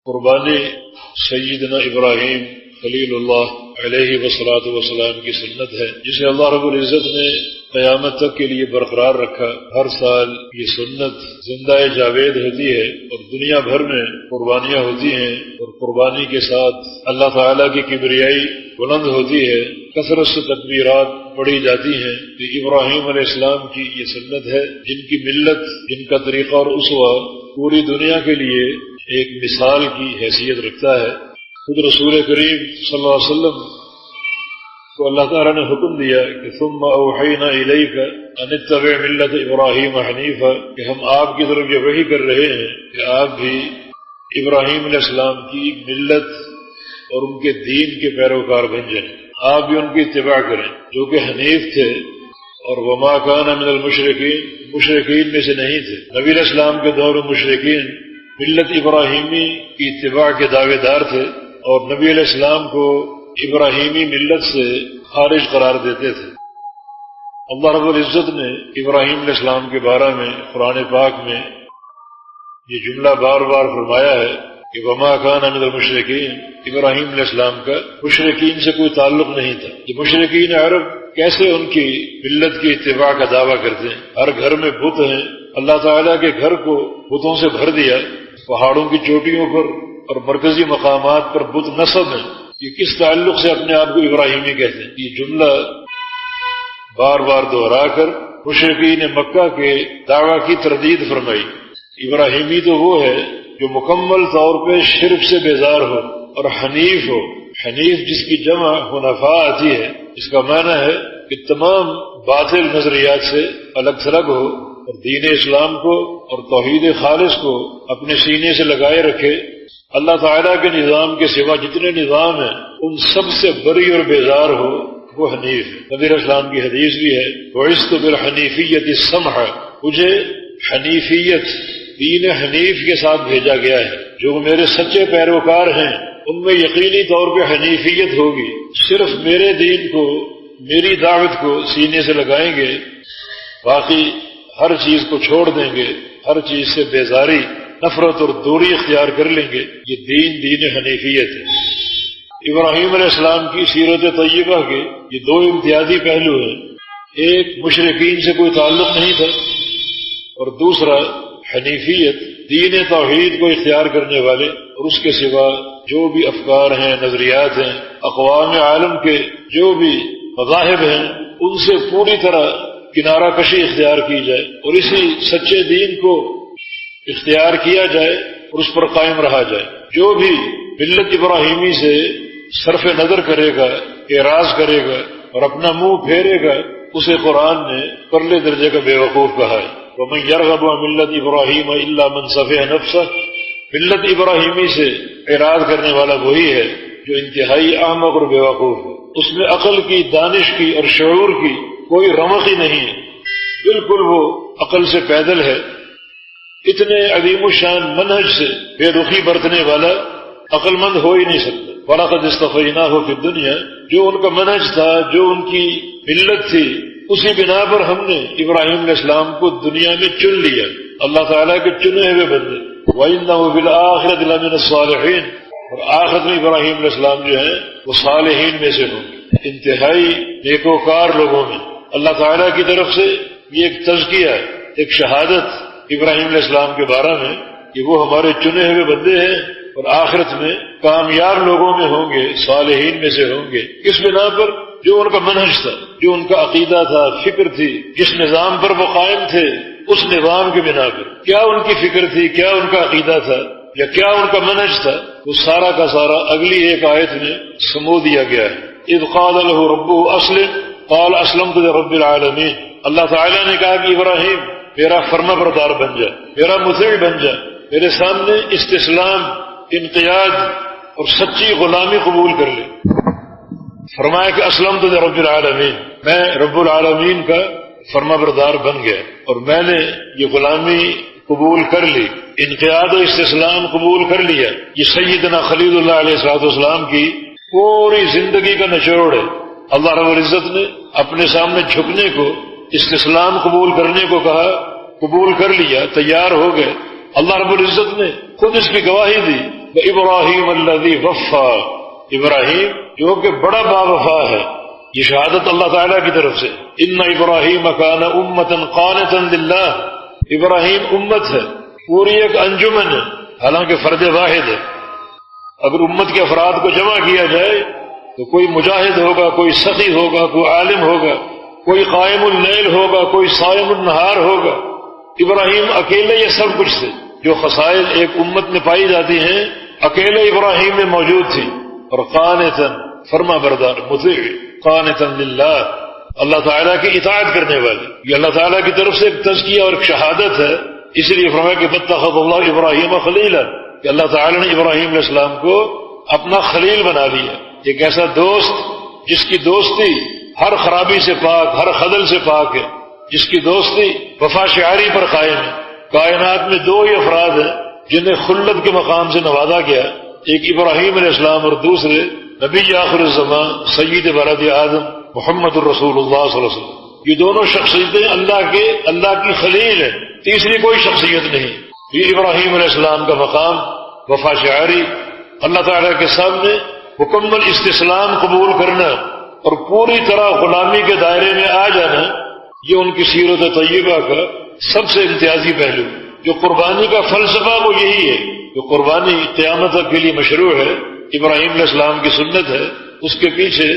قربانی سیدنا ابراہیم خلیل اللہ علیہ وصلاۃ وسلام کی سنت ہے، جسے اللہ رب العزت نے قیامت تک کے لیے برقرار رکھا۔ ہر سال یہ سنت زندہ جاوید ہوتی ہے اور دنیا بھر میں قربانیاں ہوتی ہیں، اور قربانی کے ساتھ اللہ تعالیٰ کی کبریائی بلند ہوتی ہے، کثرت سے تکبیرات پڑھی جاتی ہیں۔ کہ ابراہیم علیہ السلام کی یہ سنت ہے، جن کی ملت، جن کا طریقہ اور اسوہ پوری دنیا کے لیے ایک مثال کی حیثیت رکھتا ہے۔ خود رسول کریم صلی اللہ علیہ وسلم کو اللہ تعالیٰ نے حکم دیا کہ ثم اوحینا الیک ان اتبع ملت ابراہیم حنیفا، کہ ہم آپ کی طرف یہ وحی کر رہے ہیں کہ آپ بھی ابراہیم علیہ السلام کی ملت اور ان کے دین کے پیروکار بن جائیں، آپ بھی ان کی اتباع کریں، جو کہ حنیف تھے اور وما کان من المشرکین، مشرکین میں سے نہیں تھے۔ نبی علیہ السلام کے دور میں مشرکین ملت ابراہیمی کی اتباع کے دعوے دار تھے اور نبی علیہ السلام کو ابراہیمی ملت سے خارج قرار دیتے تھے۔ اللہ رب العزت نے ابراہیم علیہ السلام کے بارے میں قرآن پاک میں یہ جملہ بار بار فرمایا ہے کہ وما کان من المشرکین، ابراہیم علیہ السلام کا مشرکین سے کوئی تعلق نہیں تھا۔ یہ مشرکین عرب کیسے ان کی ملت کی اتباع کا دعویٰ کرتے ہیں؟ ہر گھر میں بت ہیں، اللہ تعالیٰ کے گھر کو بتوں سے بھر دیا، پہاڑوں کی چوٹیوں پر اور مرکزی مقامات پر بت نصب ہیں، یہ کس تعلق سے اپنے آپ کو ابراہیمی کہتے ہیں؟ یہ جملہ بار بار دہرا کر مشرکین مکہ کے دعویٰ کی تردید فرمائی۔ ابراہیمی تو وہ ہے جو مکمل طور پہ شرک سے بیزار ہو اور حنیف ہو۔ حنیف جس کی جمع حنفاء آتی ہے، اس کا معنی ہے کہ تمام باطل نظریات سے الگ تھلگ ہو اور دین اسلام کو اور توحید خالص کو اپنے سینے سے لگائے رکھے، اللہ تعالیٰ کے نظام کے سوا جتنے نظام ہیں ان سب سے بری اور بیزار ہو، وہ حنیف ہے۔ نبی علیہ السلام کی حدیث بھی ہے بعثت بالحنیفیۃ السمحہ، مجھے حنیفیت، دین حنیف کے ساتھ بھیجا گیا ہے۔ جو میرے سچے پیروکار ہیں ان میں یقینی طور پہ حنیفیت ہوگی، صرف میرے دین کو، میری دعوت کو سینے سے لگائیں گے، باقی ہر چیز کو چھوڑ دیں گے، ہر چیز سے بیزاری، نفرت اور دوری اختیار کر لیں گے، یہ دین حنیفیت ہے۔ ابراہیم علیہ السلام کی سیرت طیبہ کے یہ دو امتیازی پہلو ہیں، ایک مشرکین سے کوئی تعلق نہیں تھا، اور دوسرا حنیفیت، دین توحید کو اختیار کرنے والے اور اس کے سوا جو بھی افکار ہیں، نظریات ہیں، اقوام عالم کے جو بھی مذاہب ہیں، ان سے پوری طرح کنارہ کشی اختیار کی جائے اور اسی سچے دین کو اختیار کیا جائے اور اس پر قائم رہا جائے۔ جو بھی ملت ابراہیمی سے صرف نظر کرے گا، اعراض کرے گا اور اپنا منہ پھیرے گا، اسے قرآن نے پرلے درجے کا بے وقوف کہا ہے۔ وَمَن يَرْغَبُ عَن مِلَّةِ إِبْرَاهِيمَ إِلَّا مَن سَفِهَ نَفْسَهُ، ملت ابراہیمی سے اعراض کرنے والا وہی ہے جو انتہائی احمق اور بے وقوف ہے، اس میں عقل کی، دانش کی اور شعور کی کوئی رمق ہی نہیں ہے، بالکل وہ عقل سے پیدل ہے۔ اتنے عظیم الشان منہج سے بے رخی برتنے والا عقل مند ہو ہی نہیں سکتا۔ وَلَقَدِ اصْطَفَيْنَاهُ فِي الدُّنْيَا، جو ان کا منہج تھا، جو ان کی ملت تھی، اسی بنا پر ہم نے ابراہیم علیہ السلام کو دنیا میں چن لیا، اللہ تعالیٰ کے چنے ہوئے بندے۔ وَإِنَّهُ فِي الْآخِرَةِ لَمِنَ الصَّالِحِينَ، اور آخرت میں ابراہیم علیہ السلام جو ہیں وہ صالحین میں سے ہوں گے، انتہائی نیکوکار لوگوں میں۔ اللہ تعالیٰ کی طرف سے یہ ایک تزکیہ ہے، ایک شہادت ابراہیم علیہ السلام کے بارے میں کہ وہ ہمارے چنے ہوئے بندے ہیں اور آخرت میں کامیاب لوگوں میں ہوں گے، صالحین میں سے ہوں گے۔ کس بنا پر؟ جو ان کا منہج تھا، جو ان کا عقیدہ تھا، فکر تھی، جس نظام پر وہ قائم تھے، اس نظام کے بنا پر کیا ان کی فکر تھی، کیا ان کا عقیدہ تھا یا کیا ان کا منہج تھا، وہ سارا کا سارا اگلی ایک آیت میں سمو دیا گیا ہے۔ اذ قال له ربه اسلم قال اسلمت لرب العالمین، اللہ تعالیٰ نے کہا کہ ابراہیم میرا فرما بردار بن جا، میرا مطیع بن جا، میرے سامنے استسلام، انقیاد اور سچی غلامی قبول کر لے۔ فرمایا کہ اسلمت لرب العالمین، میں رب العالمین کا فرما بردار بن گیا اور میں نے یہ غلامی قبول کر لی، انقیاد و استسلام قبول کر لیا۔ یہ سیدنا خلیل اللہ علیہ السلام کی پوری زندگی کا نچوڑ ہے۔ اللہ رب العزت نے اپنے سامنے جھکنے کو، استسلام قبول کرنے کو کہا، قبول کر لیا، تیار ہو گئے۔ اللہ رب العزت نے خود اس کی گواہی دی وَإِبْرَاهِيمَ الَّذِي وَفَّى، ابراہیم جو کہ بڑا باوفا ہے، یہ شہادت اللہ تعالیٰ کی طرف سے۔ اِنَّ إِبْرَاهِيمَ كَانَ أُمَّةً قَانِتًا لِلَّهِ، ابراہیم امت ہے، پوری ایک انجمن ہے، حالانکہ فرد واحد ہے۔ اگر امت کے افراد کو جمع کیا جائے تو کوئی مجاہد ہوگا، کوئی سخی ہوگا، کوئی عالم ہوگا، کوئی قائم اللیل ہوگا، کوئی صائم النہار ہوگا۔ ابراہیم اکیلے یہ سب کچھ تھے، جو خصائل ایک امت میں پائی جاتی ہیں اکیلے ابراہیم میں موجود تھی۔ اور قانتاً، فرما بردار، مطیع، قانتاً للہ، اللہ تعالیٰ کی اطاعت کرنے والے۔ یہ اللہ تعالیٰ کی طرف سے ایک تزکیہ اور ایک شہادت ہے، اس لیے فرمایا کہ فاتخذ اللہ ابراہیم خلیلا، کہ اللہ تعالیٰ نے ابراہیم علیہ السلام کو اپنا خلیل بنا لیا، ایک ایسا دوست جس کی دوستی ہر خرابی سے پاک، ہر خلل سے پاک ہے، جس کی دوستی وفا شعاری پر قائم ہے۔ کائنات میں دو ہی افراد ہیں جنہیں خلت کے مقام سے نوازا گیا، ایک ابراہیم علیہ السلام اور دوسرے نبی آخر الزمان سید ولد آدم محمد الرسول اللہ صلی اللہ علیہ وسلم۔ یہ دونوں شخصیتیں اللہ کی خلیل ہیں، تیسری کوئی شخصیت نہیں۔ یہ ابراہیم علیہ السلام کا مقام وفا شعاری، اللہ تعالیٰ کے سامنے مکمل استسلام قبول کرنا اور پوری طرح غلامی کے دائرے میں آ جانا، یہ ان کی سیرت طیبہ کا سب سے امتیازی پہلو۔ جو قربانی کا فلسفہ وہ یہی ہے، جو قربانی قیامت تک کے لیے مشروع ہے، ابراہیم علیہ السلام کی سنت ہے، اس کے پیچھے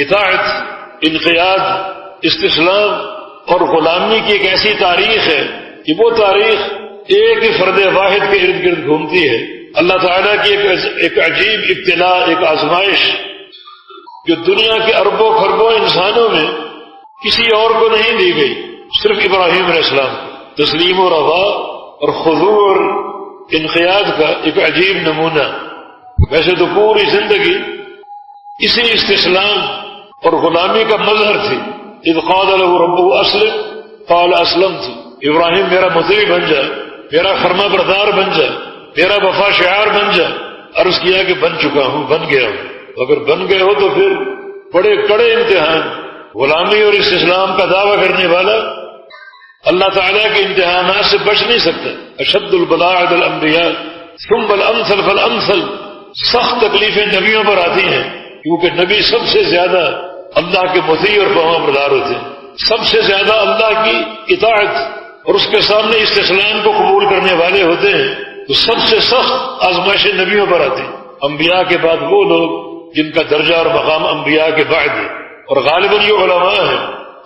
اطاعت، انقیاد، استسلام اور غلامی کی ایک ایسی تاریخ ہے کہ وہ تاریخ ایک ہی فرد واحد کے ارد گرد گھومتی ہے۔ اللہ تعالیٰ کی ایک عجیب ابتلاء، ایک آزمائش جو دنیا کے اربوں خربوں انسانوں میں کسی اور کو نہیں دی گئی، صرف ابراہیم علیہ السلام کو۔ تسلیم و رضا اور خضوع اور انقیاد کا ایک عجیب نمونہ۔ ویسے تو پوری زندگی اسی استسلام اور غلامی کا مظہر تھی۔ اذ قال له ربه اسلم قال اسلمت، ابراہیم میرا مطیع بن جا، میرا فرما بردار بن جا، میرا وفا شعار بن جا۔ عرض کیا کہ بن چکا ہوں، بن گیا ہوں۔ اگر بن گئے ہو تو پھر بڑے کڑے امتحان، غلامی اور استسلام کا دعویٰ کرنے والا اللہ تعالیٰ کے امتحانات سے بچ نہیں سکتا۔ اشد البلاء علی الانبیاء ثم الامثل فالامثل، سخت تکلیفیں نبیوں پر آتی ہیں کیونکہ نبی سب سے زیادہ اللہ کے مطیع اور فرما بردار ہوتے ہیں، سب سے زیادہ اللہ کی اطاعت اور اس کے سامنے استسلام کو قبول کرنے والے ہوتے ہیں، تو سب سے سخت آزمائشیں نبیوں پر آتی ہیں۔ انبیاء کے بعد وہ لوگ جن کا درجہ اور مقام انبیاء کے بعد ہے، اور غالباً یہ علماء ہیں۔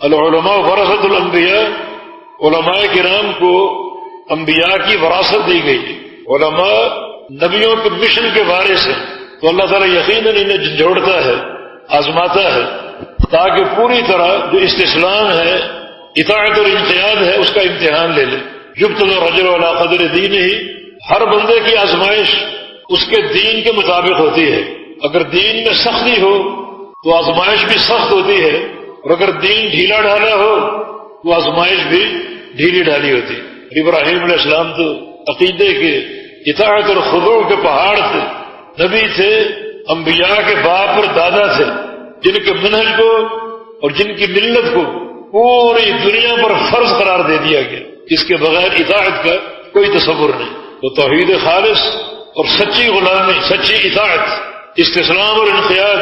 العلماء ورثۃ الانبیاء، علماء کرام کو انبیاء کی وراثت دی گئی ہے۔ علماء نبیوں کے مشن کے وارث ہیں، تو اللہ تعالیٰ یقیناً انہیں جھنجھوڑتا ہے، آزماتا ہے، تاکہ پوری طرح جو استسلام ہے، اطاعت اور انقیاد ہے، اس کا امتحان لے لے۔ یبتلی الرجل علی قدر دینہ، ہر بندے کی آزمائش اس کے دین کے مطابق ہوتی ہے۔ اگر دین میں سختی ہو تو آزمائش بھی سخت ہوتی ہے، اور اگر دین ڈھیلا ڈھالا ہو تو آزمائش بھی ڈھیلی ڈھالی ہوتی ہے۔ ابراہیم علیہ السلام تو عقیدے کے، اطاعت اور خضوع کے پہاڑ تھے، نبی تھے، انبیاء کے باپ اور دادا تھے، جن کے منہج کو اور جن کی ملت کو پوری دنیا پر فرض قرار دے دیا گیا، جس کے بغیر اطاعت کا کوئی تصور نہیں۔ تو توحید خالص اور سچی غلامی، سچی اطاعت، استسلام اور انقیاد،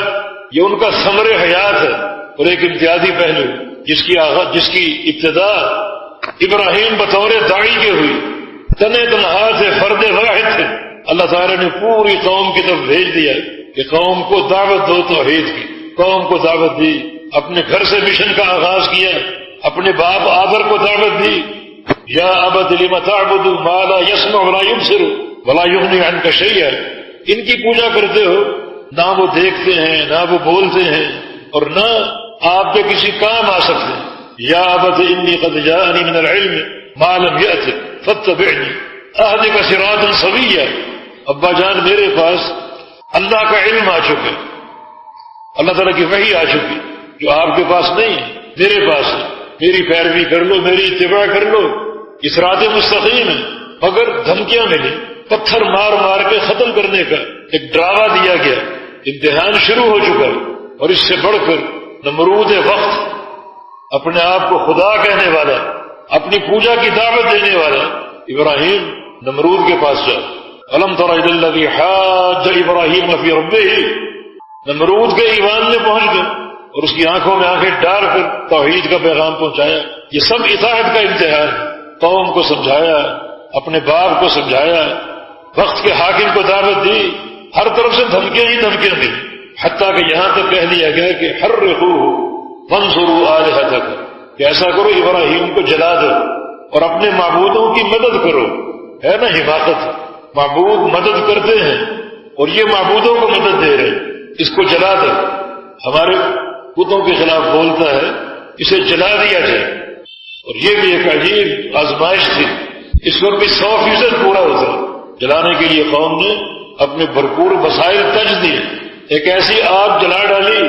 یہ ان کا ثمر حیات ہے اور ایک امتیازی پہلو جس کی ابتدا ابراہیم بطور داعی کے ہوئی، تنے تنہا تھے، فرد واحد تھے، اللہ تعالیٰ نے پوری قوم کی طرف بھیج دیا کہ قوم کو دعوت دو توحید کی۔ قوم کو دعوت دی، اپنے گھر سے مشن کا آغاز کیا، اپنے باپ آدر کو دعوت دی، یا ابت لم تعبد ما لا يسمع ولا يبصر ولا يغني عنك شيئا، ان کی پوجا کرتے ہو، نہ وہ دیکھتے ہیں، نہ وہ بولتے ہیں، اور نہ آپ کے کسی کام آ سکتے ہیں۔ یا ابت انی قد جاءنی من العلم ما لم یأتک فاتبعنی اہدک صراطا سویا، ابا جان میرے پاس اللہ کا علم آ چکے، اللہ تعالیٰ کی وحی آ چکی جو آپ کے پاس نہیں ہے، میرے پاس ہے، میری پیروی کر لو، میری اتباع کر لو، یہ صراط مستقیم ہے۔ مگر دھمکیاں ملی، پتھر مار مار کے ختم کرنے کا ایک ڈراوا دیا گیا، امتحان شروع ہو چکا ہے۔ اور اس سے بڑھ کر نمرود وقت، اپنے آپ کو خدا کہنے والا، اپنی پوجا کی دعوت دینے والا ابراہیم نمرود کے پاس جا، الم تر الی الذی حاج ابراہیم فی ربہ، نمرود کے ایمان میں پہنچ گئے اور اس کی آنکھوں میں آنکھیں ڈال کر توحید کا پیغام پہنچایا۔ یہ سب اطاعت کا امتحان، قوم کو سمجھایا، اپنے باپ کو سمجھایا، وقت کے حاکم کو دعوت دی، ہر طرف سے دھمکیاں ہی دھمکیاں دی، حتیٰ کہ یہاں تک کہہ دیا گیا کہ حرقوہ وانصروا آلہتکم، کہ ایسا کرو ابراہیم کو جلا دو اور اپنے معبودوں کی مدد کرو۔ ہے نا حماقت، معبود مدد کرتے ہیں اور یہ معبودوں کو مدد دے رہے ہیں، اس کو جلا دو۔ ہمارے بتوں کے خلاف بولتا ہے، اسے جلا دیا جائے۔ اور یہ بھی ایک عجیب آزمائش تھی، اس پر بھی 100% پورا ہوتا ہے۔ جلانے کے لیے قوم نے اپنے بھرپور وسائل تج دیے، ایک ایسی آگ جلا ڈالی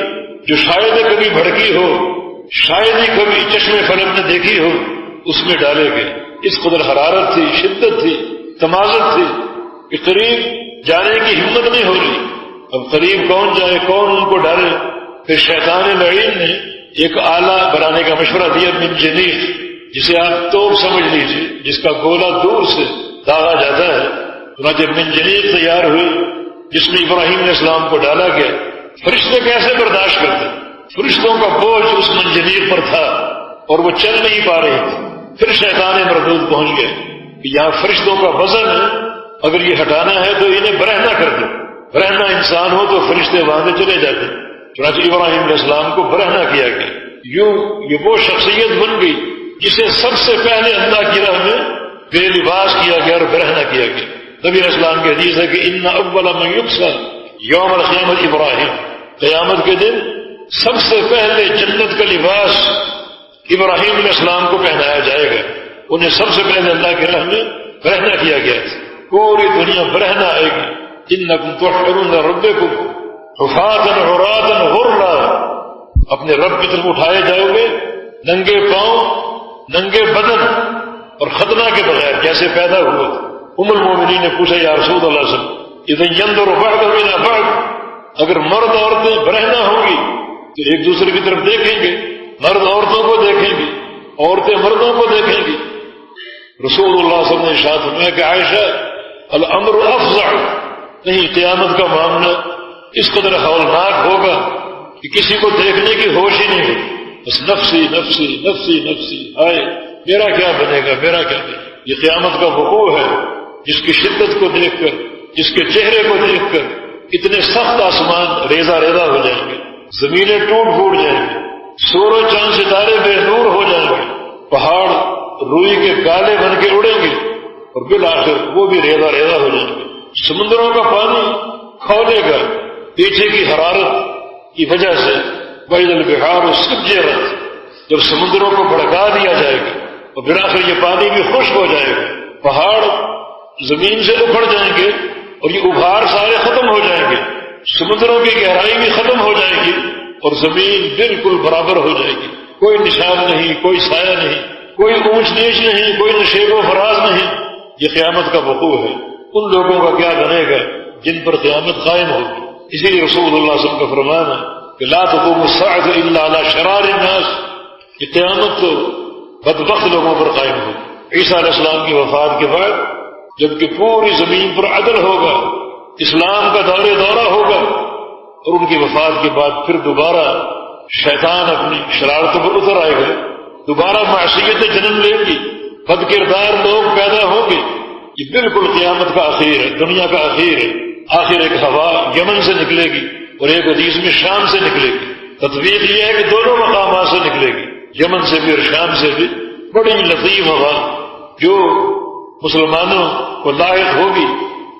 جو شاید کبھی بھڑکی ہو، شاید ہی کبھی چشم فلک نے دیکھی ہو، اس میں ڈالے گئے۔ اس قدر حرارت تھی، شدت تھی، تمازت تھی کہ قریب جانے کی ہمت نہیں ہو رہی۔ اب قریب کون جائے، کون ان کو ڈالے؟ پھر شیطان لعین نے ایک آلہ بنانے کا مشورہ دیا، من جنیق، جسے آپ توپ سمجھ لیجیے، جس کا گولہ دور سے داغا جاتا ہے۔ چنانچہ من جنیق تیار ہوئی جس میں ابراہیم علیہ السلام کو ڈالا گیا۔ فرشتے کیسے برداشت کرتے؟ فرشتوں کا بوجھ اس منجنیق پر تھا اور وہ چل نہیں پا رہی تھی۔ پھر شیطان مردود پہنچ گئے کہ یہاں فرشتوں کا وزن ہے، اگر یہ ہٹانا ہے تو انہیں برہنہ کر دو۔ برہنہ انسان ہو تو فرشتے وہاں سے چلے جاتے۔ چنانچہ ابراہیم علیہ السلام کو برہنہ کیا گیا۔ یوں یہ وہ شخصیت بن گئی جسے سب سے پہلے اللہ کی راہ میں بے لباس کیا گیا اور برہنہ کیا گیا۔ نبی علیہ السلام کی حدیث ہے کہ ان اول من یکسا یوم القیامت ابراہیم، قیامت کے دن سب سے پہلے جنت کا لباس ابراہیم علیہ السلام کو پہنایا جائے گا۔ انہیں سب سے پہلے اللہ کی راہ میں برہنہ کیا گیا۔ پوری دنیا برہنہ آئے گی۔ انکم تحشرون ربکم حفاۃ عراۃ غرلا، اپنے رب کی طرف اٹھائے جاؤ گے ننگے پاؤں، ننگے بدن اور ختنہ کے بغیر، جیسے پیدا ہوئے تھے۔ ام المومنین نے پوچھا یا رسول اللہ صلی اللہ علیہ وسلم اذا ينظر بعضهم الى بعض، اگر مرد عورتیں برہنہ ہوں گی تو ایک دوسرے کی طرف دیکھیں گے، مرد عورتوں کو دیکھیں گے، عورتیں مردوں کو دیکھیں گی۔ رسول اللہ صلی اللہ علیہ وسلم نے ارشاد فرمایا کہ عائشہ الامر افظع، نہیں قیامت کا معاملہ اس قدر ہولناک ہوگا کہ کسی کو دیکھنے کی ہوش ہی نہیں ہوگی، بس نفسی نفسی نفسی نفسی، ہائے میرا کیا بنے گا، میرا کیا بنے گا۔ یہ قیامت کا وقوع ہے جس کی شدت کو دیکھ کر، جس کے چہرے کو دیکھ کر اتنے سخت آسمان ریزہ ریزہ ہو جائیں گے، زمینیں ٹوٹ پھوٹ جائیں گے، سورج چاند ستارے بے نور ہو جائیں گے، پہاڑ روئی کے گالے بن کے اڑیں گے اور بالآخر وہ بھی ریزہ ریزہ ہو جائیں گے۔ سمندروں کا پانی کھولے گا پیچھے کی حرارت کی وجہ سے۔ وَإِذَا الْبِحَارُ سُجِّرَتْ، جب سمندروں کو بھڑکا دیا جائے گا اور بالآخر یہ پانی بھی خشک ہو جائے گا، پہاڑ زمین سے اکھڑ جائیں گے اور یہ ابھار سارے ختم ہو جائیں گے، سمندروں کی گہرائی بھی ختم ہو جائے گی اور زمین بالکل برابر ہو جائے گی، کوئی نشان نہیں، کوئی سایہ نہیں، کوئی اونچ نیچ نہیں، کوئی نشیب و فراز نہیں۔ یہ قیامت کا وقوع ہے۔ ان لوگوں کا کیا بنے گا جن پر قیامت قائم ہوگی۔ اسی لیے رسول اللہ صلی اللہ علیہ وسلم کا فرمان ہے کہ لا تقوم الساعة الا على شرار الناس، یہ قیامت تو بدبخت لوگوں پر قائم ہوگی۔ عیسیٰ علیہ السلام کی وفات کے بعد جبکہ پوری زمین پر عدل ہوگا، اسلام کا دورہ ہوگا، اور ان کی وفات کے بعد پھر دوبارہ شیطان اپنی شرارتوں پر اتر آئے گا، دوبارہ معصیتیں جنم لیں گی، بد کردار لوگ پیدا ہوں گے۔ یہ بالکل قیامت کا اخیر ہے، دنیا کا اخیر ہے۔ آخر ایک ہوا یمن سے نکلے گی اور ایک حدیث میں شام سے نکلے گی۔ تطبیق یہ ہے کہ دونوں مقامات سے نکلے گی، یمن سے بھی اور شام سے بھی، بڑی لطیف ہوا جو مسلمانوں کو لاحق ہوگی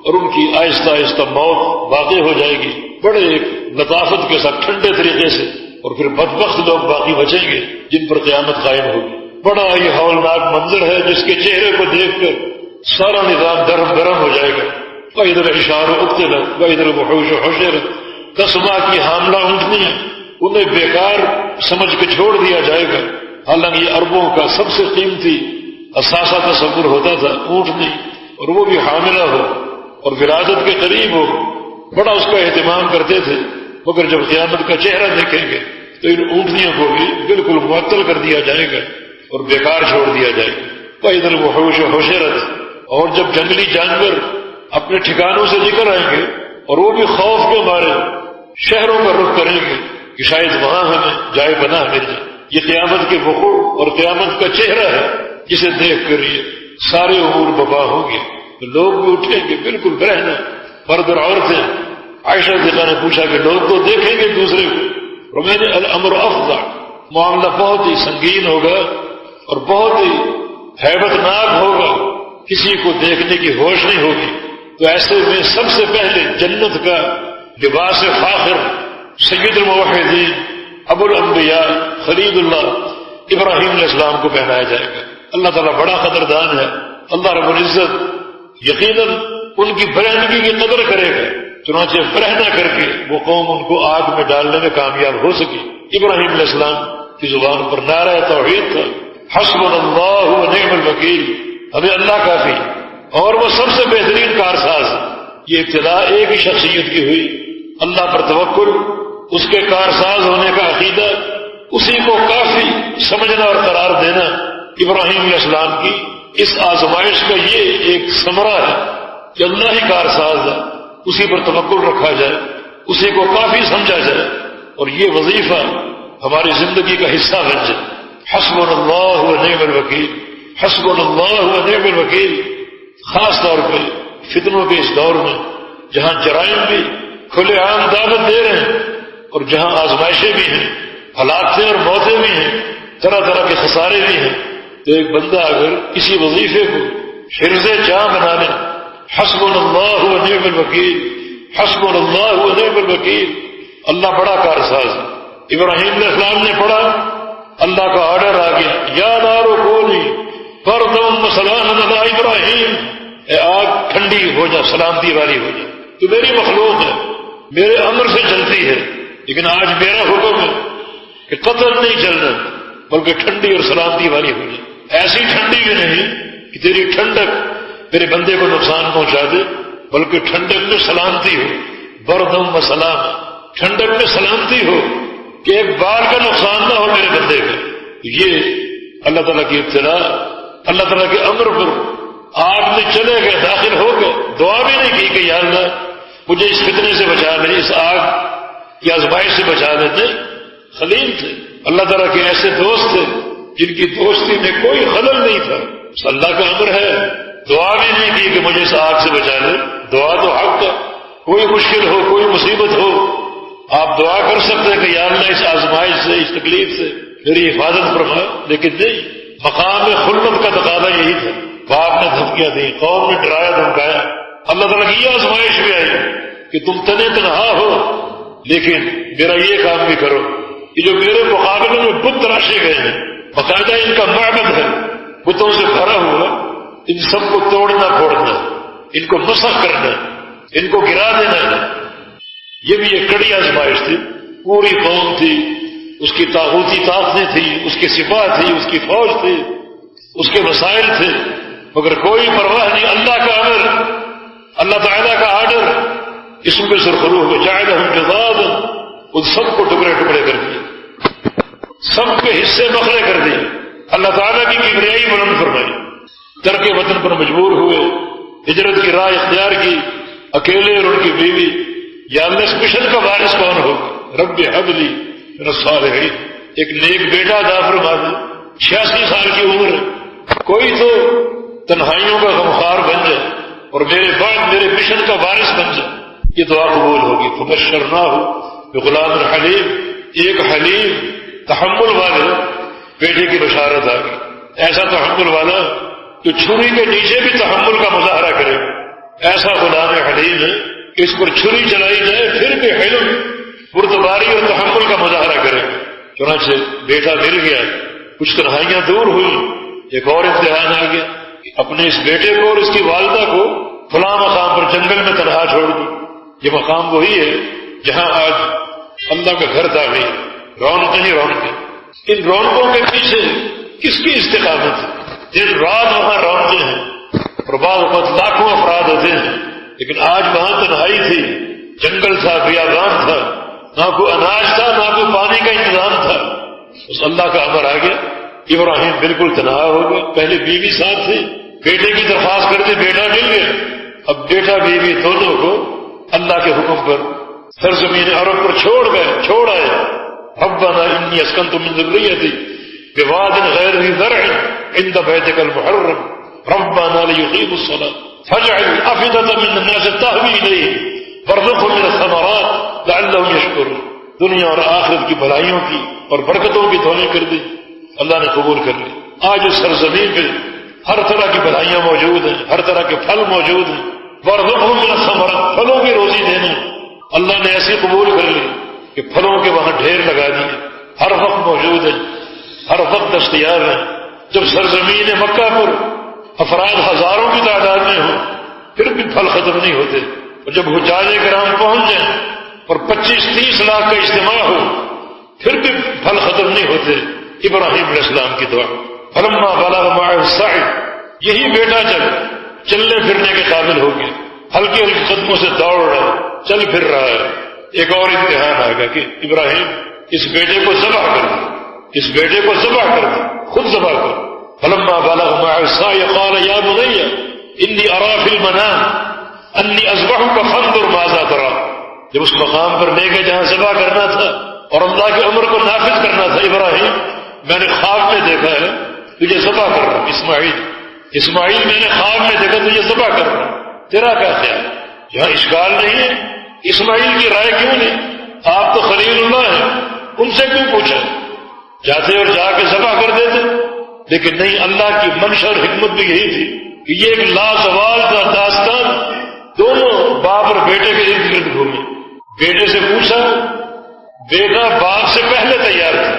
اور ان کی آہستہ آہستہ موت واقع ہو جائے گی، بڑے ایک لطافت کے ساتھ ٹھنڈے طریقے سے، اور پھر بدبخت لوگ باقی بچیں گے جن پر قیامت قائم ہوگی۔ بڑا یہ ہولناک منظر ہے جس کے چہرے کو دیکھ کر سارا نظام گرم ہو جائے گا۔ وَإِذَا الْعِشَارُ أُقْتِلَتْ وَإِذَا الْوُحُوشُ حُشِرَتْ، 10 ماہ کی حاملہ اونٹنیاں انہیں بیکار سمجھ کے چھوڑ دیا جائے گا، حالانکہ یہ عربوں کا سب سے قیمتی اثاثہ تصور ہوتا تھا اونٹنی، اور وہ بھی حاملہ ہو اور ولادت کے قریب ہو، بڑا اس کا اہتمام کرتے تھے۔ مگر جب قیامت کا چہرہ دیکھیں گے تو ان اونٹنیوں کو بھی بالکل معطل کر دیا جائے گا اور بیکار چھوڑ دیا جائے گا۔ وَإِذَا الْوُحُوشُ حُشِرَتْ، اور جب جنگلی جانور اپنے ٹھکانوں سے نکل آئیں گے اور وہ بھی خوف کے مارے شہروں کا رخ کریں گے کہ شاید وہاں ہمیں جائے پناہ مل جائے۔ یہ قیامت کے وقوع اور قیامت کا چہرہ ہے جسے دیکھ کر یہ سارے امور ببا ہوں گے۔ تو لوگ بھی اٹھیں گے بالکل برہنہ، مرد اور عورتیں۔ عائشہ صدیقہ نے پوچھا کہ لوگ تو دیکھیں گے دوسرے کو، اور میں نے الامر افضع، معاملہ بہت ہی سنگین ہوگا اور بہت ہی ہیبت ناک ہوگا، کسی کو دیکھنے کی ہوش نہیں ہوگی۔ تو ایسے میں سب سے پہلے جنت کا لباس فاخر سید الموحدین ابو الانبیاء خلیل اللہ ابراہیم علیہ السلام کو پہنایا جائے گا۔ اللہ تعالیٰ بڑا قدردان ہے، اللہ رب العزت یقیناً ان کی برہنگی کی قدر کرے گا، چنانچہ برہنہ کر کے وہ قوم ان کو آگ میں ڈالنے میں کامیاب ہو سکی۔ ابراہیم علیہ السلام کی زبان پر نعرہ توحید تھا، حسبنا اللہ و نعم الوکیل، ہمیں اللہ کافی، اور وہ سب سے بہترین کارساز۔ یہ ابتدا ایک ہی شخصیت کی ہوئی، اللہ پر توکل، اس کے کارساز ہونے کا عقیدہ، اسی کو کافی سمجھنا اور قرار دینا۔ ابراہیم علیہ السلام کی اس آزمائش کا یہ ایک ثمرہ ہے کہ اللہ ہی کارساز ہے، اسی پر توکل رکھا جائے، اسی کو کافی سمجھا جائے، اور یہ وظیفہ ہماری زندگی کا حصہ بن جائے۔ حسبنا اللہ و نعم الوکیل، حسبنا اللہ و نعم الوکیل۔ خاص طور پہ فتنوں کے اس دور میں جہاں جرائم بھی کھلے عام دعوت دے رہے ہیں اور جہاں آزمائشیں بھی ہیں، ہلاکتیں اور موتیں بھی ہیں، طرح طرح کے خسارے بھی ہیں، تو ایک بندہ اگر کسی وظیفے کو حرز جاں بنا لے، حسبنا اللہ و نعم الوکیل، حسبنا اللہ و نعم الوکیل، اللہ بڑا کارساز ہے۔ ابراہیم علیہ السلام نے پڑھا، اللہ کا آرڈر آ گیا، یا نار کونی بردا وسلاما علی ابراہیم، اے آگ ٹھنڈی ہو جا، سلامتی والی ہو جا، تو میری مخلوق ہے، میرے امر سے چلتی ہے، لیکن آج میرا حکم ہے کہ قتل نہیں چلنا بلکہ ٹھنڈی اور سلامتی والی ہو جائے۔ ایسی ٹھنڈی بھی نہیں کہ تیری ٹھنڈک میرے بندے کو نقصان پہنچا دے، بلکہ ٹھنڈک میں سلامتی ہو، بردم و سلام، ٹھنڈک میں سلامتی ہو کہ ایک بال کا نقصان نہ ہو میرے بندے کا۔ یہ اللہ تعالیٰ کی ابتلا، اللہ تعالیٰ کے امر پر آگ میں چلے گئے، داخل ہو گئے، دعا بھی نہیں کی کہ یا اللہ مجھے اس فتنے سے بچا لے، اس آگ کی آزمائش سے بچا لیتے۔ خلیل تھے، اللہ تعالیٰ کے ایسے دوست تھے جن کی دوستی میں کوئی خلل نہیں تھا۔ اللہ کا امر ہے، دعا بھی نہیں کی کہ مجھے اس آگ سے بچا لے، دعا تو حق ہے، کوئی مشکل ہو، کوئی مصیبت ہو، آپ دعا کر سکتے ہیں کہ یا اللہ اس آزمائش سے، اس تکلیف سے میری حفاظت فرما، لیکن نہیں، مقام خلت کا تقاضا یہی تھا۔ باپ نے دھمکیاں دی، قوم نے ڈرایا دھمکایا، اللہ تعالیٰ کی یہ آزمائش بھی آئی کہ تم تنے تنہا ہو لیکن میرا یہ کام بھی کرو۔ یہ جو میرے مقابلے میں بت تراشے گئے ہیں، باقاعدہ ان کا معبد ہے، بتوں سے بھرا ہوا، ان سب کو توڑنا پھوڑنا، ان کو مسخ کرنا، ان کو گرا دینا، یہ بھی ایک کڑی آزمائش تھی۔ پوری قوم تھی، اس کی طاغوتی طاقتیں تھیں، اس کی سپاہ تھی، اس کی فوج تھی، اس کے وسائل تھے، مگر کوئی پرواہ نہیں، اللہ کا امر، اللہ تعالیٰ کا آرڈر، اس میں سرخرو ہو جعلہم جذاذا، ان سب کو ٹکڑے ٹکڑے کر دیے، سب کے حصے بکھرے کر دیے۔ اللہ تعالیٰ کی کبریائی بلند فرمائی، ترک وطن پر مجبور ہوئے، ہجرت کی راہ اختیار کی، اکیلے اور ان کی بیوی۔ یا اللہ اس مشن کا وارث کون ہوگا؟ رب حب لی من الصالحین، ایک نیک بیٹا عطا فرما دے، 86 سال کی عمر ہے، کوئی تو تنہائیوں کا غمخوار بن جائے اور میرے بعد میرے مشن کا وارث بن جائے، یہ دعا قبول ہوگی۔ فبشرناہ بغلام حلیم، ایک حلیم تحمل والے بیٹے کی بشارت آ گئی، ایسا تحمل والا جو چھری کے نیچے بھی تحمل کا مظاہرہ کرے، ایسا غلام حلیم ہے کہ اس پر چھری چلائی جائے پھر بھی حلم، بردباری اور تحمل کا مظاہرہ کرے۔ چنانچہ بیٹا مل گیا، کچھ تنہائیاں دور ہوئی، ایک اور امتحان آ گیا، اپنے اس بیٹے کو اور اس کی والدہ کو فلاں مقام پر جنگل میں تنہا چھوڑ دی۔ یہ مقام وہی ہے جہاں آج اللہ کا گھر تعمیر، رونقیں ہی رونقیں، ان رونقوں کے پیچھے کس کی استقامت ہے؟ دن رات وہاں رونقیں ہیں اور بعض اوقات لاکھوں افراد ہوتے ہیں، لیکن آج وہاں تنہائی تھی، جنگل تھا، بیابان تھا، نہ کوئی اناج تھا، نہ کوئی پانی کا انتظام تھا۔ اس اللہ کا امر آ گیا، ابراہیم بالکل تنہا ہو گئے، پہلے بیوی ساتھ تھی، بیٹے کی درخواست کرتے بیٹا مل گیا، اب بیٹا بیوی دونوں کو اللہ کے حکم پر سرزمین عرب پر چھوڑ آئے. ربنا انی اسکنت من ذریتی بواد غیر ذی زرع عند بیتک المحرم ربنا لیقیموا الصلاة فاجعل افئدة من الناس تهوی الیہم وارزقهم من الثمرات لعلهم یشکرون. دنیا اور آخرت کی بھلائیوں کی اور برکتوں کی دعائیں کر دی، اللہ نے قبول کر لی. آج اس سرزمین پہ ہر طرح کی بھلائیاں موجود ہیں، ہر طرح کے پھل موجود ہیں. وارزقهم من الثمرات، پھلوں کی روزی دینا اللہ نے ایسی قبول کر لی کہ پھلوں کے وہاں ڈھیر لگا دیے، ہر وقت موجود ہیں، ہر وقت دستیاب ہیں. جب سرزمین مکہ پر افراد ہزاروں کی تعداد میں ہوں پھر بھی پھل ختم نہیں ہوتے، اور جب حجاج کرام پہنچ جائیں اور 25-30 لاکھ کا اجتماع ہو پھر بھی پھل ختم نہیں ہوتے. ابراہیم علیہ السلام کی دعا. فلما بلغ معه السعی، یہی بیٹا جب چلنے پھرنے کے قابل ہو گیا، ہلکے ہلکے قدموں سے دوڑ رہا ہے، چل پھر رہا ہے، ایک اور امتحان آ گیا کہ ابراہیم اس بیٹے کو ذبح کر دے، اس بیٹے کو ذبح کر دے، خود ذبح کر. فلما بلغ معه السعی قال یا بنی انی ارى فی المنام انی اذبحک فانظر ماذا ترى. جب اس مقام پر لے کے جہاں ذبح کرنا تھا اور اللہ کے امر کو نافذ کرنا تھا، ابراہیم میں نے خواب میں دیکھا ہے تجھے ذبح کر رہا ہوں. اسماعیل میں نے خواب میں دیکھا تجھے ذبح کر رہا ہوں، تیرا کیا خیال؟ یہاں اشکال نہیں ہے. اسماعیل کی رائے کیوں نہیں؟ آپ تو خلیل اللہ ہیں، ان سے کیوں پوچھا؟ جاتے اور جا کے ذبح کر دیتے. لیکن نہیں، اللہ کی منشا اور حکمت بھی یہی تھی کہ یہ ایک لازوال کا داستان دونوں باپ اور بیٹے کے ارد گرد گھومے. بیٹے سے پوچھا، بیٹا باپ سے پہلے تیار تھا.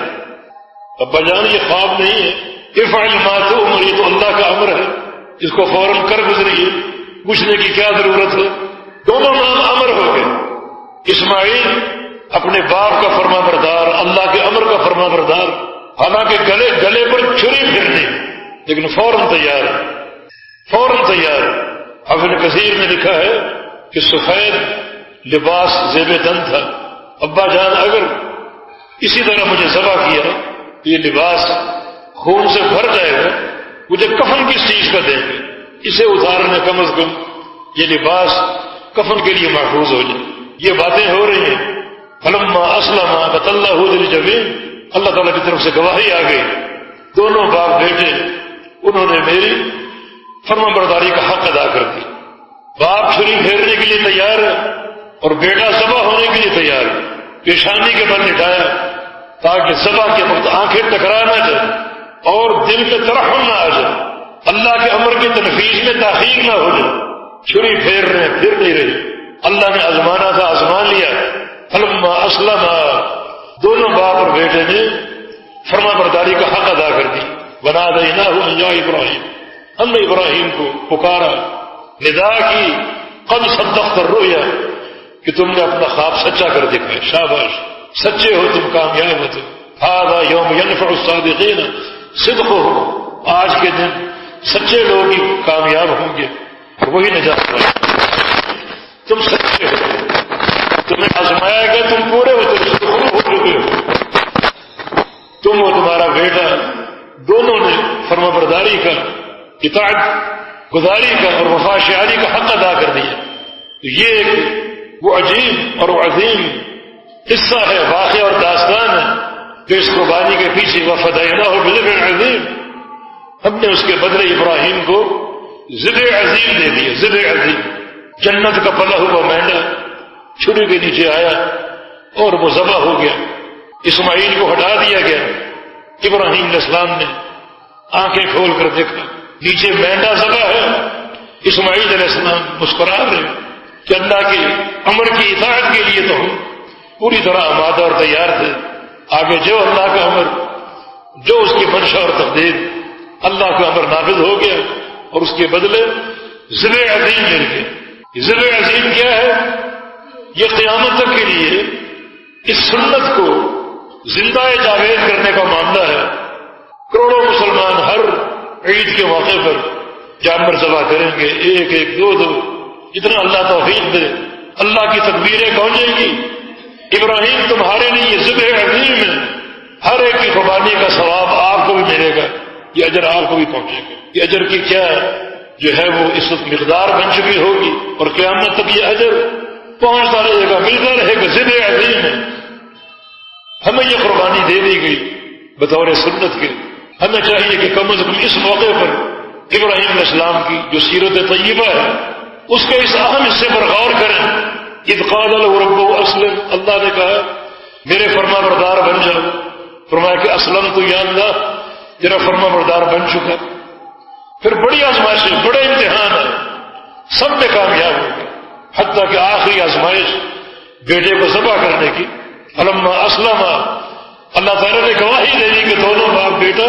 ابا جان یہ خواب نہیں ہے، افعل ما تؤمر، یہ تو اللہ کا امر ہے، اس کو فوراً کر گزریے، پوچھنے کی کیا ضرورت ہے. دونوں نام امر ہو گئے. اسماعیل اپنے باپ کا فرما بردار، اللہ کے امر کا فرما بردار، حالانکہ گلے پر چھری پھرنے، لیکن فوراً تیار. ابن کثیر نے لکھا ہے کہ سفید لباس زیب تن تھا. ابا جان اگر اسی طرح مجھے ذبح کیا تو یہ لباس خون سے بھر جائے گا، مجھے کفن کس چیز کا دیں گے؟ اسے اتارنے کم از کم یہ لباس کفن کے لیے محفوظ ہو جائے. یہ باتیں ہو رہی ہیں. فلما اسلم وتلہ للجبین، اللہ تعالیٰ کی طرف سے گواہی آ گئی. دونوں باپ بیٹے انہوں نے میری فرما برداری کا حق ادا کر دی. باپ چھری پھیرنے کے لیے تیار ہے اور بیٹا ذبح ہونے کے لیے تیار ہے. پیشانی کے بل لٹایا تاکہ ذبح کے وقت آنکھیں ٹکرا نہ جائے اور دل میں ترحم نہ آ جائے، اللہ کے امر کی تنفیذ میں تاخیر نہ ہو جائے. چھری پھیر رہے پھر نہیں رہی. اللہ نے آزمانا تھا، آزمان لیا. فلما اسلم، دونوں باپ اور بیٹے نے فرما برداری کا حق ادا کر دی. ونادیناہ یا ابراہیم، ہم نے ابراہیم کو پکارا، ندا کی، قد صدقت الرؤیا، کہ تم نے اپنا خواب سچا کر دکھایا، شاباش، سچے ہو تم، کامیاب ہو تم. ھذا یوم ینفع الصادقین صدقہم، آج کے دن سچے لوگ ہی کامیاب ہوں گے، وہی نجات پائیں. تم سچے ہو، تمہیں آزمایا گیا، تم پورے ہو چکے ہو. تم اور تمہارا بیٹا دونوں نے فرما برداری کا، اطاعت گزاری کا اور وفا شعاری کا حق ادا کر دیا. یہ ایک وہ عجیب اور وہ عظیم قصہ ہے، واقعہ اور داستان ہے کہ اس قربانی کے پیچھے وفدیناہ بذبح عظیم، ہم نے اس کے بدلے ابراہیم کو ذبح عظیم دے دیا. ذبح عظیم، جنت کا پلا ہوا مینڈا چھری کے نیچے آیا اور وہ ذبح ہو گیا. اسماعیل کو ہٹا دیا گیا. ابراہیم علیہ السلام نے آنکھیں کھول کر دیکھا، نیچے مینڈا ذبح ہے. اسماعیل علیہ السلام مسکرا رہے کہ اللہ کے امر کی اطاعت کے لیے تو ہم پوری طرح آمادہ اور تیار تھے. آگے جو اللہ کا امر، جو اس کی منشا اور تقدیر، اللہ کا امر نافذ ہو گیا اور اس کے بدلے ذبح عظیم مل گیا. ذبح عظیم کیا ہے؟ یہ قیامت تک کے لیے اس سنت کو زندہ جاوید کرنے کا معاملہ ہے. کروڑوں مسلمان ہر عید کے موقع پر جانور ذبح کریں گے، ایک ایک، دو دو، اتنا اللہ توفیق دے، اللہ کی تکبیریں گونجیں گی. ابراہیم تمہارے لیے یہ ذبح عظیم ہے، ہر ایک کی قربانی کا ثواب آپ کو بھی ملے گا، یہ اجر آپ کو بھی پہنچے گا. یہ اجر کی کیا جو ہے وہ اس وقت مقدار بن چکی ہوگی، اور قیامت تک یہ اجر پہنچتا رہے گا، ملتا رہے گا، ذل عظیم ہے۔ ہمیں یہ قربانی دے دی گئی بطور سنت کے، ہمیں چاہیے کہ کم از کم اس موقع پر ابراہیم علیہ السلام کی جو سیرت طیبہ ہے اس کے اس اہم حصے پر غور کریں۔ اذ قال له ربه اسلم، اللہ نے کہا میرے فرما بردار بن جاؤ، فرمایا کہ اسلم تو یا اللہ تیرا فرما بردار بن چکا۔ پھر بڑی آزمائشیں، بڑے امتحان ہیں، سب میں کامیاب ہو گئے، حتیٰ کہ آخری آزمائش بیٹے کو ذبح کرنے کی، فلما اسلم، اللہ تعالیٰ نے گواہی دے دی کہ دونوں باپ بیٹا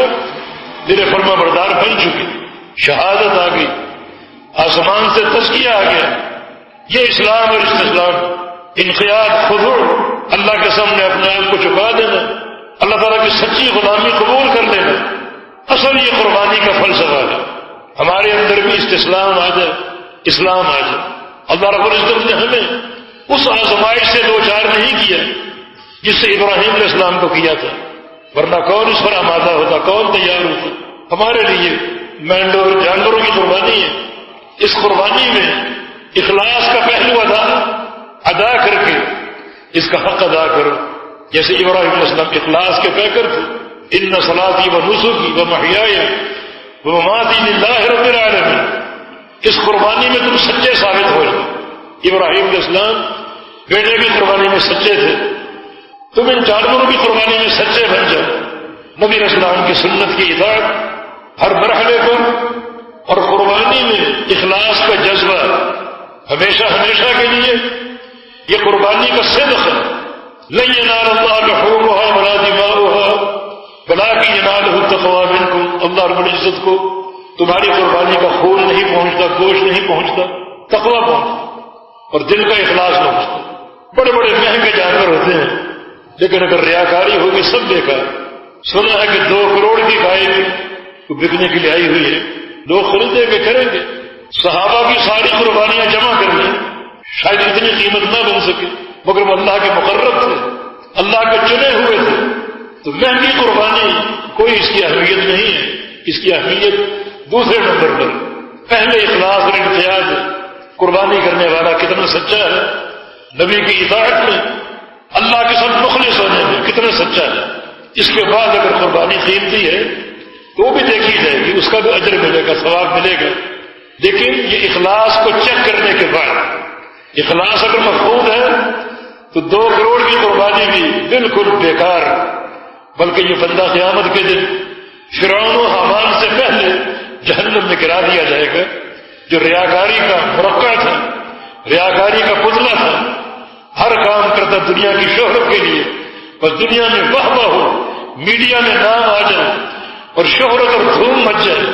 میرے فرما بردار بن چکے، شہادت آ گئی، آسمان سے تزکیہ آ گیا۔ یہ اسلام اور استسلام، انقیاد، خضوع، اللہ کے سامنے اپنے آپ کو چکا دینا، اللہ تعالیٰ کی سچی غلامی قبول کر لینا، اصل یہ قربانی کا فلسفہ ہے۔ ہمارے اندر بھی استسلام آ جائے، اسلام آ جائے۔ اللہ رب العزت نے ہمیں اس آزمائش سے دوچار نہیں کیا جس سے ابراہیم علیہ السلام کو کیا تھا، ورنہ کون اس پر آمادہ ہوتا، کون تیار ہوتا۔ ہمارے لیے مینڈوں اور جانوروں کی قربانی ہے، اس قربانی میں اخلاص کا پہلو ادا کر کے اس کا حق ادا کرو، جیسے ابراہیم علیہ السلام اخلاص کے پیکر تھے، ان صلاتی و نسکی و محیای و مماتی للہ رب العالمین۔ اس قربانی میں تم سچے ثابت ہو جاؤ۔ ابراہیم علیہ السلام بیٹے کی قربانی میں سچے تھے، تم ان جانوروں کی قربانی میں سچے بن جاؤ۔ نبی علیہ السلام کی سنت کی اطاعت ہر مرحلے پر، اور قربانی میں اخلاص کا جذبہ ہمیشہ ہمیشہ کے لیے، یہ قربانی کا صدق ہے۔ لن ينال الله لحومها ولا دماؤها ولكن يناله التقوى منكم، اللہ رب العزت کو تمہاری قربانی کا خون نہیں پہنچتا، گوشت نہیں پہنچتا، تقویٰ پہنچتا اور دل کا اخلاص پہنچتا۔ بڑے بڑے مہنگے جانور ہوتے ہیں لیکن اگر ریاکاری ہوگی سب بیکار۔ سنا ہے کہ 2 کروڑ کی گائے بھی بکنے کے لیے آئی ہوئی ہے، لوگ خریدیں گے، کریں گے، صحابہ کی ساری قربانیاں جمع کر لیں، شاید اتنی قیمت نہ بن سکے، مگر وہ اللہ کے مقرب تھے، اللہ کے چنے ہوئے تھے۔ تو مہنگی قربانی کوئی اس کی اہمیت نہیں ہے، اس کی اہمیت دوسرے نمبر پر۔ پہلے اخلاص اور امتیاز، قربانی کرنے والا کتنا سچا ہے، نبی کی اطاعت میں، اللہ کے ساتھ مخلص ہونے میں کتنا سچا ہے۔ اس کے بعد اگر قربانی قیمتی ہے تو وہ بھی دیکھی جائے گی، اس کا بھی اجر ملے گا، ثواب ملے گا، لیکن یہ اخلاص کو چیک کرنے کے بعد۔ اخلاص اگر مفقود ہے تو 2 کروڑ کی قربانی بھی بالکل بیکار، بلکہ یہ بندہ قیامت کے دن فرعون و حامان سے پہلے جہنم میں گرا دیا جائے گا، جو ریاکاری کا مرقع تھا، ریاکاری کا پتلا تھا، ہر کام کرتا دنیا کی شہرت کے لیے، بس دنیا میں واہ واہ ہو، میڈیا میں نام آ جائے اور شہرت اور دھوم مچ جائے،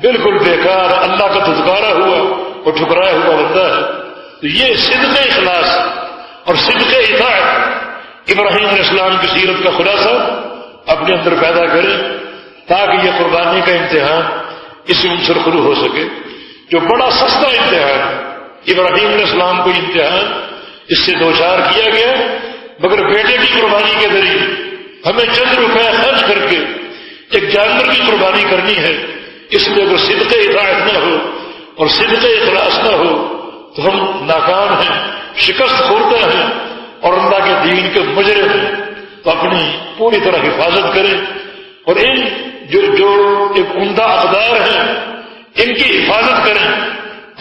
بالکل بیکار، اللہ کا دھتکارا ہوا اور ٹھکرایا ہوا بندہ ہے۔ تو یہ صدق اخلاص اور صدق اطاعت ابراہیم علیہ السلام کی سیرت کا خلاصہ اپنے اندر پیدا کریں، تاکہ یہ قربانی کا امتحان اس سے منسرخرو ہو سکے، جو بڑا سستا امتحان ہے۔ ابراہیم علیہ السلام کو امتحان اس سے دوچار کیا گیا، مگر بیٹے کی قربانی کے ذریعے ہمیں چند روپے خرچ کر کے ایک جانور کی قربانی کرنی ہے، اس لیے اگر صدق اطاعت نہ ہو اور صدق اخلاص نہ ہو تو ہم ناکام ہیں، شکست خوردہ ہیں اور اللہ کے دین کے مجرم ہیں۔ تو اپنی پوری طرح حفاظت کریں اور ان جو ایک عمدہ اقدار ہیں ان کی حفاظت کریں،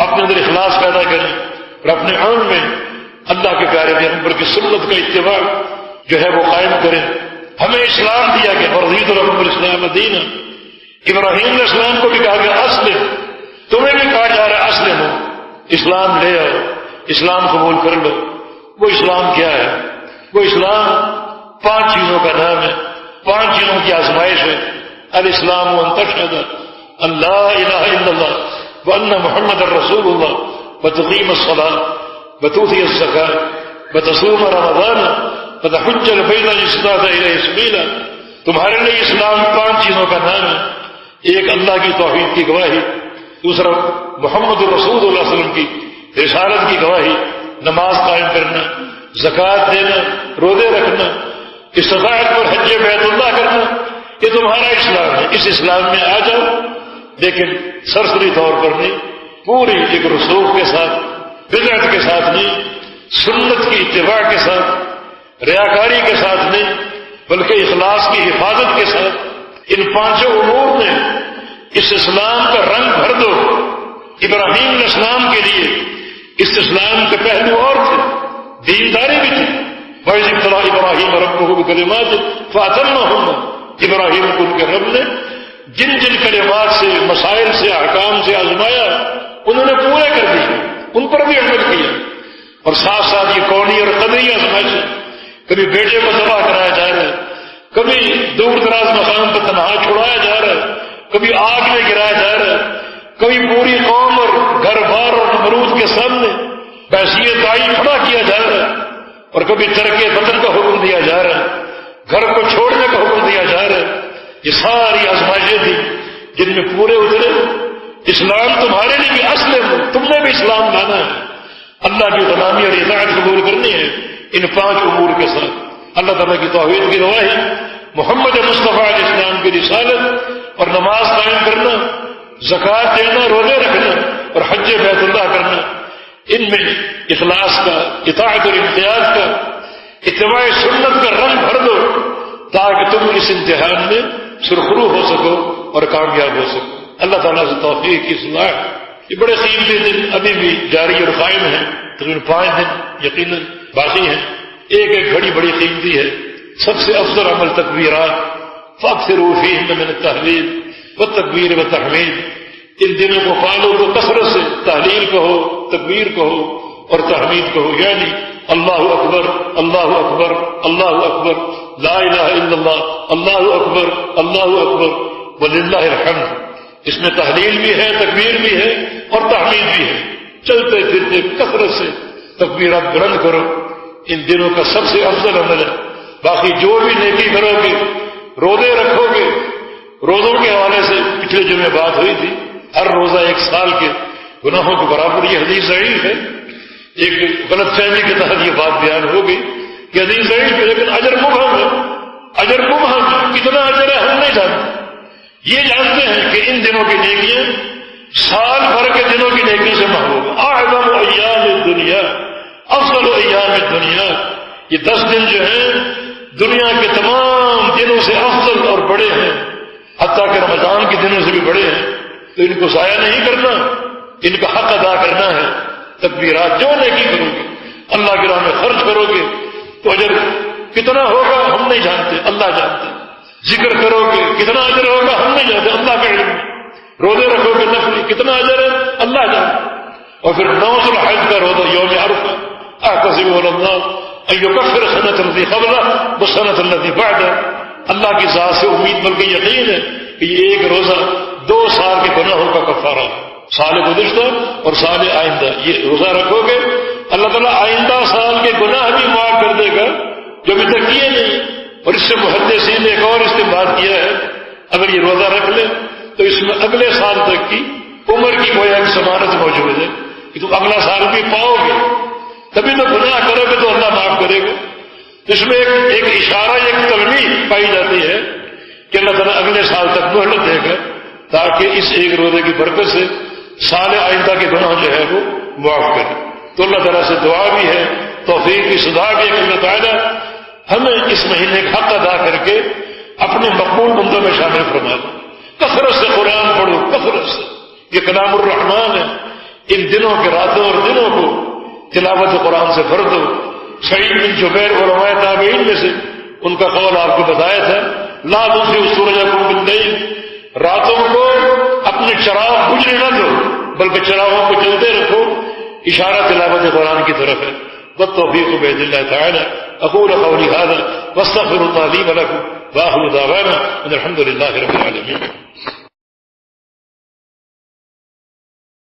اپنے اندر اخلاص پیدا کریں اور اپنے عمل میں اللہ کے پیارے پیغمبر کی سنت کا اتباع جو ہے وہ قائم کریں۔ ہمیں اسلام دیا گیا، ورضیت لکم الاسلام دینا۔ ابراہیم علیہ السلام کو بھی کہا گیا اسلم، تمہیں بھی کہا جا رہا ہے اسلم ہو، اسلام لے آؤ، اسلام قبول کر لو۔ وہ اسلام کیا ہے؟ وہ اسلام 5 چیزوں کا نام ہے، 5 چیزوں کی آزمائش ہے۔ الاسلام ان تشہد ان لا الہ الا اللہ وان محمد رسول اللہ وتقیم الصلاۃ وتؤتی الزکاۃ وتصوم رمضان وتحج البیت ان استطعت الیہ سبیلا۔ تمہارے لیے اسلام 5 چیزوں کا نام ہے، ایک اللہ کی توحید کی گواہی، دوسرا محمد رسول اللہ علیہ وسلم کی رسالت کی گواہی، نماز قائم کرنا، زکوٰۃ دینا، روزے رکھنا، استطاعت پر حج بیت اللہ کرنا، یہ تمہارا اسلام ہے۔ اس اسلام میں آ جاؤ لیکن سرسری طور پر نہیں، پوری ایک رسوخ کے ساتھ، بدعت کے ساتھ نہیں، سنت کی اتباع کے ساتھ، ریاکاری کے ساتھ نہیں، بلکہ اخلاص کی حفاظت کے ساتھ ان پانچوں امور میں اس اسلام کا رنگ بھر دو۔ ابراہیم علیہ السلام کے لیے اس اسلام کے پہلو اور تھے، دینداری بھی تھی۔ وَإِذِ ابْتَلَىٰ إِبْرَاهِيمَ رَبُّهُ بِكَلِمَاتٍ فَأَتَمَّهُنَّ، ابراہیم کو ان کے رب نے جن جن کلمات سے، مسائل سے، احکام سے آزمایا انہوں نے پورے کر دیے، ان پر بھی عمل کیا۔ اور ساتھ ساتھ یہ کونی اور قدری آزمائش ہے، کبھی بیٹے کو ذبح کرایا جا رہا ہے، کبھی دور دراز مقام پر تنہا چھڑایا جا رہا ہے، کبھی آگ میں گرایا جا رہا ہے، کبھی پوری قوم اور گھر بار اور نمرود کے سامنے بحثیت داعی کھڑا کیا جا رہا ہے، اور کبھی ترک وطن کا حکم دیا جا رہا ہے، گھر کو چھوڑنے کا حکم دیا جا رہا ہے۔ یہ ساری آزمائشیں تھیں جن میں پورے اترے۔ اسلام تمہارے لیے بھی اصل ہے، تم نے بھی اسلام لانا ہے، اللہ کی غلامی اور اطاعت قبول کرنی ہے ان پانچ امور کے ساتھ۔ اللہ تعالیٰ کی توحید کی گواہی، محمد مصطفیٰ علیہ السلام کی رسالت اور نماز قائم کرنا، زکوٰۃ دینا، روزے رکھنا اور حج بیت اللہ کرنا، ان میں اخلاص کا، اطاعت اور امتیاز کا، اتباع سنت کا رنگ بھر دو تاکہ تم اس امتحان میں سرخرو ہو سکو اور کامیاب ہو سکو۔ اللہ تعالیٰ سے توفیق کی صلاح۔ یہ بڑے قیمتی دن ابھی بھی جاری اور قائم ہیں، تقریباً 5 دن یقیناً باقی ہیں۔ ایک ایک گھڑی بڑی قیمتی ہے۔ سب سے افضل عمل تکبیرات، فاکثروا فیہن من التحلیل والتکبیر والتحمید۔ ان دنوں کو پالو تو کثرت سے تحلیل کہو، تکبیر کہو اور تحمید کہو، یعنی اللہ اکبر، اللہ اکبر، اللہ اکبر، لا الہ الا اللہ، اللہ اکبر، اللہ اکبر وللہ الحمد۔ اس میں تحلیل بھی ہے، تکبیر بھی ہے اور تحمید بھی ہے۔ چلتے پھرتے کثرت سے تکبیرات بلند کرو، ان دنوں کا سب سے افضل عمل ہے۔ باقی جو بھی نیکی کرو گے، روزے رکھو گے، روزوں کے حوالے سے پچھلے جمعے بات ہوئی تھی، ہر روزہ 1 سال کے گناہوں کے برابر۔ یہ حدیث ضعیف ہے، ایک غلط فہمی کے تحت یہ بات بیان ہو گئی کہ حدیث ضعیف ہے، لیکن اجر مبہم ہے، اجر مبہم ہے، کتنا اجر ہے ہم نہیں جانتے۔ یہ جانتے ہیں کہ ان دنوں کی نیکیاں سال بھر کے دنوں کی نیکی سے محبوب ہے۔ اعظم ایام الدنیا، افضل ایام الدنیا، یہ 10 دن جو ہیں دنیا کے تمام دنوں سے افضل اور بڑے ہیں، حتیٰ کہ رمضان کے دنوں سے بھی بڑے ہیں۔ تو ان کو ضائع نہیں کرنا، ان کا حق ادا کرنا ہے۔ تکبیرات جو نیکی کرو گے، اللہ کی راہ میں خرچ کرو گے تو اجر کتنا ہوگا ہم نہیں جانتے، اللہ جانتے۔ ذکر کرو گے کتنا اجر ہوگا ہم نہیں جانتے، اللہ کا علم۔ روزے رکھو گے نفلی کتنا اجر ہے اللہ جانتے۔ اور پھر 9 ذوالحج کا روزہ یوم عرفہ، احتسب علی اللہ ان یکفر السنۃ التي قبلہ والسنۃ التي بعدہ۔ اللہ کی ذات سے امید بلکہ یقین ہے کہ یہ ایک روزہ 2 سال کے گناہوں کا کفارہ ہے، سال گزشتہ اور سال آئندہ۔ یہ روزہ رکھو گے اللہ تعالیٰ آئندہ سال کے گناہ بھی معاف کر دے گا جو ابھی تک کیے نہیں۔ اور اس سے محدثین نے ایک اور استنباط کیا ہے، اگر یہ روزہ رکھ لے تو اس میں اگلے سال تک کی عمر کی کوئی ایک ضمانت موجود ہے کہ تم اگلا سال بھی پاؤ گے، تبھی تو گناہ کرو گے تو اللہ معاف کرے گا۔ اس میں ایک اشارہ، ایک تلمید پائی جاتی ہے کہ اللہ تعالیٰ اگلے سال تک مہلت دے گا تاکہ اس ایک روزے کی برکت سے سال آئندہ کے گناہ جو ہے وہ معاف کرے۔ تو اللہ تعالیٰ سے دعا بھی ہے، توفیق کی صدا بھی ہے کہ اللہ تعالیٰ ہمیں اس مہینے کا حق ادا کر کے اپنے مقبول بندوں میں شامل فرما دے۔ کثرت سے قرآن پڑھو، کثرت سے، یہ کلام الرحمن ہے۔ ان دنوں کے راتوں اور دنوں کو تلاوت قرآن سے بھر دو۔ سعید بن جبیر علماء تابعین میں سے ان کا قول آپ کو بتایا تھا، لا تطفئوا سورجکم باللیل، راتوں کو اپنے چراغ بجھنے نہ دو بلکہ چراغوں کو جلتے رکھو۔ اشارہ تلاوت قرآن کی طرف ہے۔ والتوفیق بإذن اللہ تعالی۔ اقول قولی هذا واستغفر اللہ لی ولکم وآخر دعوانا ان الحمد للہ رب العالمین۔